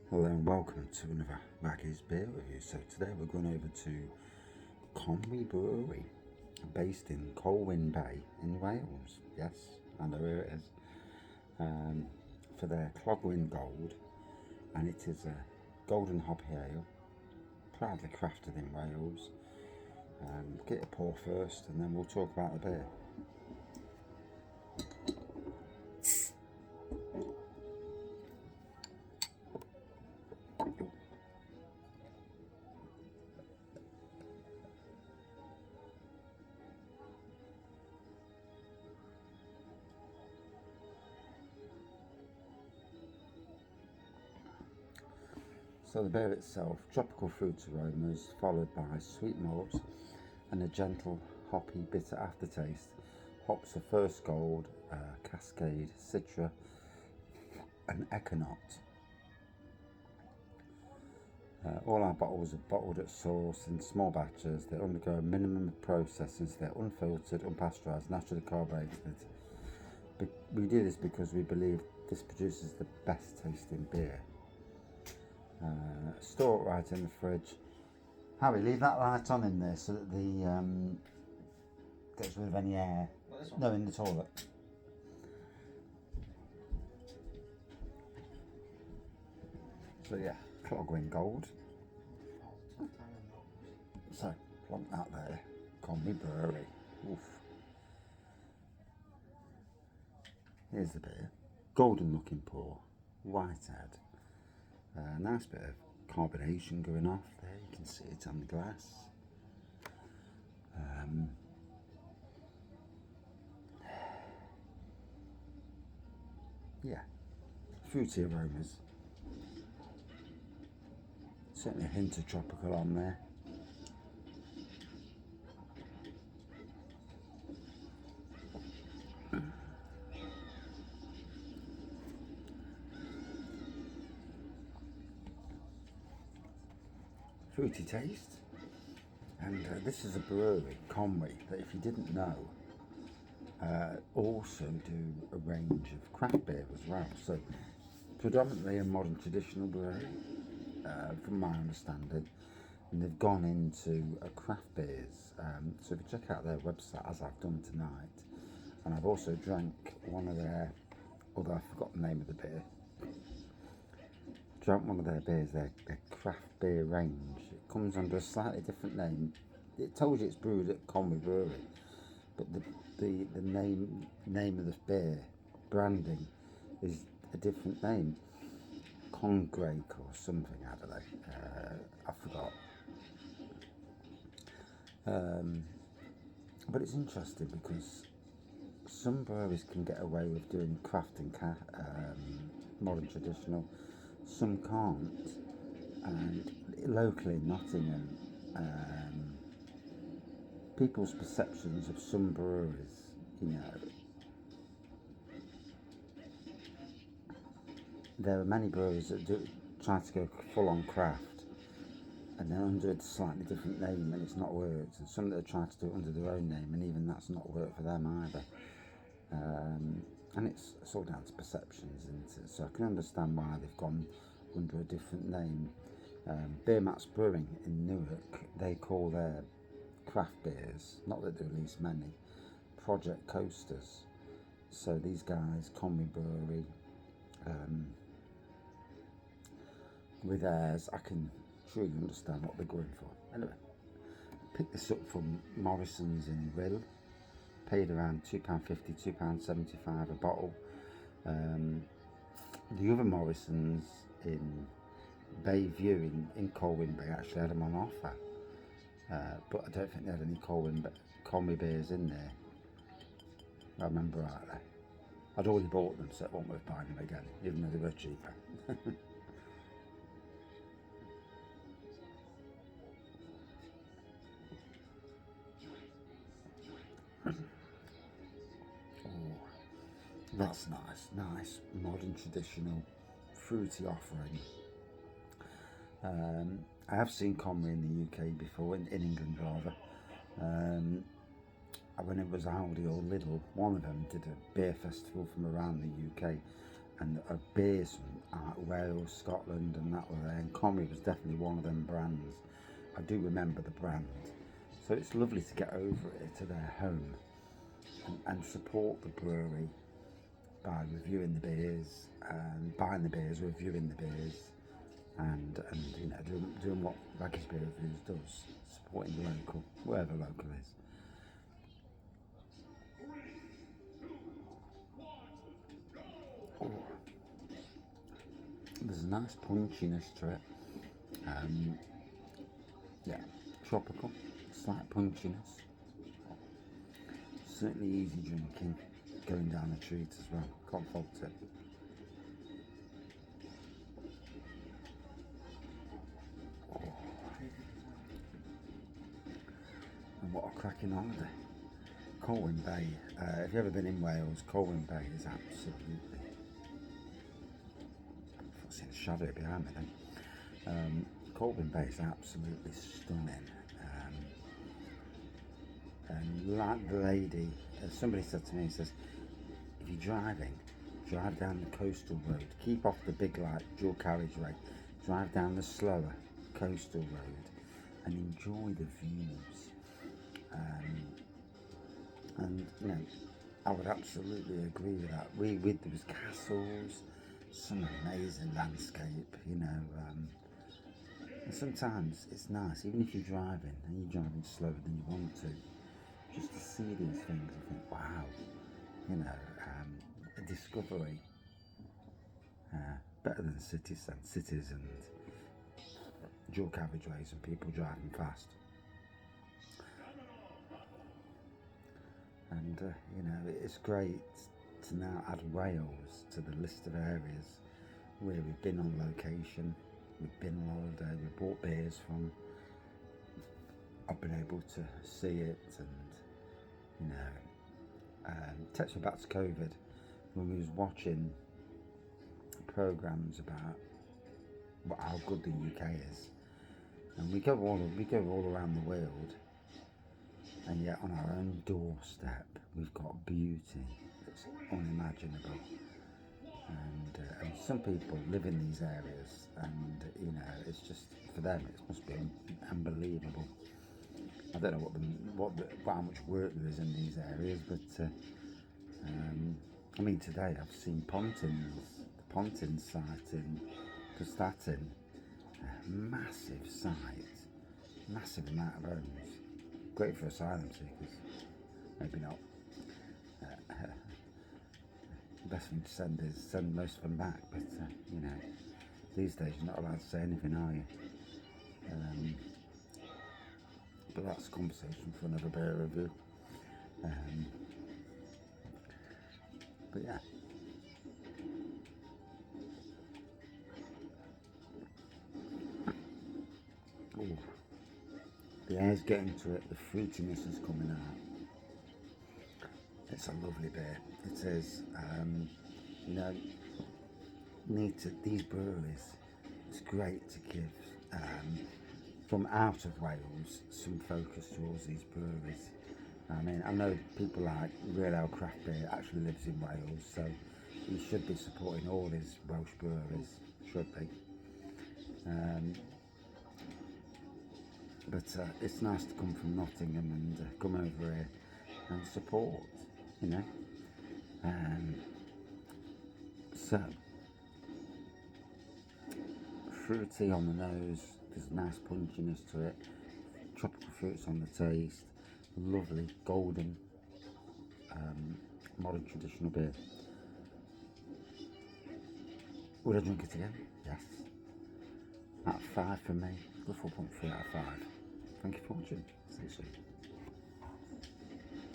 Hello and welcome to another Maggie's Beer Review. So today we're going over to Conwy Brewery, based in Colwyn Bay in Wales. Yes, I know where it is. For their Clogwyn Gold, and it is a golden hoppy ale, proudly crafted in Wales. Get a pour first and then we'll talk about the beer. So the beer itself, tropical fruit aromas followed by sweet malts and a gentle hoppy bitter aftertaste. Hops are First Gold, Cascade, Citra and Econaut. All our bottles are bottled at source in small batches. They undergo a minimum of processing, so they're unfiltered, unpasteurised, naturally carbonated. We do this because we believe this produces the best tasting beer. Store it right in the fridge. Harry, leave that light on in there so that the gets rid of any air. No, in the toilet. So yeah, Clogwyn Gold. So plonk that there. Conwy Brewery. Oof. Here's the beer. Golden looking pour. White head. Nice bit of carbonation going off there, you can see it on the glass. Yeah, fruity aromas. Certainly a hint of tropical on there. Fruity taste. And this is a brewery, Conwy, that if you didn't know, also do a range of craft beer as well. So predominantly a modern traditional brewery, from my understanding, and they've gone into craft beers. So if you check out their website, as I've done tonight, and I've also drank one of their, although I forgot the name of the beer, drank one of their beers, their craft beer range. It comes under a slightly different name. It tells you it's brewed at Conwy Brewery, but the name of the beer branding is a different name. Congrake or something, I don't know. I forgot. But it's interesting because some breweries can get away with doing craft and modern traditional, some can't. And locally in Nottingham, people's perceptions of some breweries, there are many breweries that try to go full on craft, and they're under a slightly different name and it's not worked, and some that are trying to do it under their own name and even that's not worked for them either. And it's all down to perceptions, isn't it? So I can understand why they've gone under a different name. Beer Mats Brewing in Newark, they call their craft beers, not that they release many, Project Coasters. So these guys, Conwy Brewery, with theirs, I can truly understand what they're going for. Anyway, picked this up from Morrison's in Rill, paid around £2.50, £2.75 a bottle. The other Morrison's in Bayview in Colwyn Bay actually had them on offer, but I don't think they had any Conwy beers in there. I remember rightly. I'd already bought them, so it wasn't worth buying them again, even though they were cheaper. Oh, that's nice modern traditional fruity offering. I have seen Conwy in the UK before, in England rather. When it was Aldi or Lidl, one of them did a beer festival from around the UK, and beers from Wales, Scotland, and that way. And Conwy was definitely one of them brands. I do remember the brand. So it's lovely to get over it to their home and support the brewery by reviewing the beers, and buying the beers, reviewing the beers, and you know, doing what Raggy's Beer Reviews does, supporting the local, wherever local is. Oh, there's a nice punchiness to it. Yeah, tropical, slight punchiness. Certainly easy drinking, going down a treat as well. Can't fault it. Oh. And what a cracking holiday. Colwyn Bay. If you've ever been in Wales, Colwyn Bay is absolutely. I see the shadow behind me then. Colwyn Bay is absolutely stunning. And like the lady, somebody said to me, he says, if you're driving, drive down the coastal road. Keep off the big light dual carriageway. Drive down the slower coastal road and enjoy the views. And you know, I would absolutely agree with that. There was castles, some amazing landscape, you know. And sometimes it's nice, even if you're driving and you're driving slower than you want to, just to see these things and think, wow, you know, a discovery. Better than cities and dual carriageways and people driving fast. And you know, it's great to now add Wales to the list of areas where we've been on location, we've been on holiday, we've bought beers from. I've been able to see it, and you know, takes me back to COVID when we was watching programs about how good the UK is, and we go all around the world, and yet on our own doorstep we've got beauty that's unimaginable. And some people live in these areas, and you know, it's just for them it must be unbelievable. I don't know how much work there is in these areas, but I mean, today I've seen the Pontins site in Prestatyn, massive site, massive amount of homes, great for asylum seekers, maybe not. The best thing to send is send most of them back, but you know, these days you're not allowed to say anything, are you? But that's a conversation for another beer review. But yeah. Ooh. The air's getting to it, the fruitiness is coming out. It's a lovely beer. It is. You know, these breweries, it's great to give from out of Wales some focus towards these breweries. I mean, I know people like Real Ale Craft Beer actually lives in Wales, so he should be supporting all his Welsh breweries, should be. But it's nice to come from Nottingham and come over here and support, you know. So, fruity on the nose, there's a nice punchiness to it, tropical fruits on the taste, lovely golden modern traditional beer. Would I drink it again? Yes. Out of 5 for me, good 4.3 out of 5. Thank you for watching. See you soon.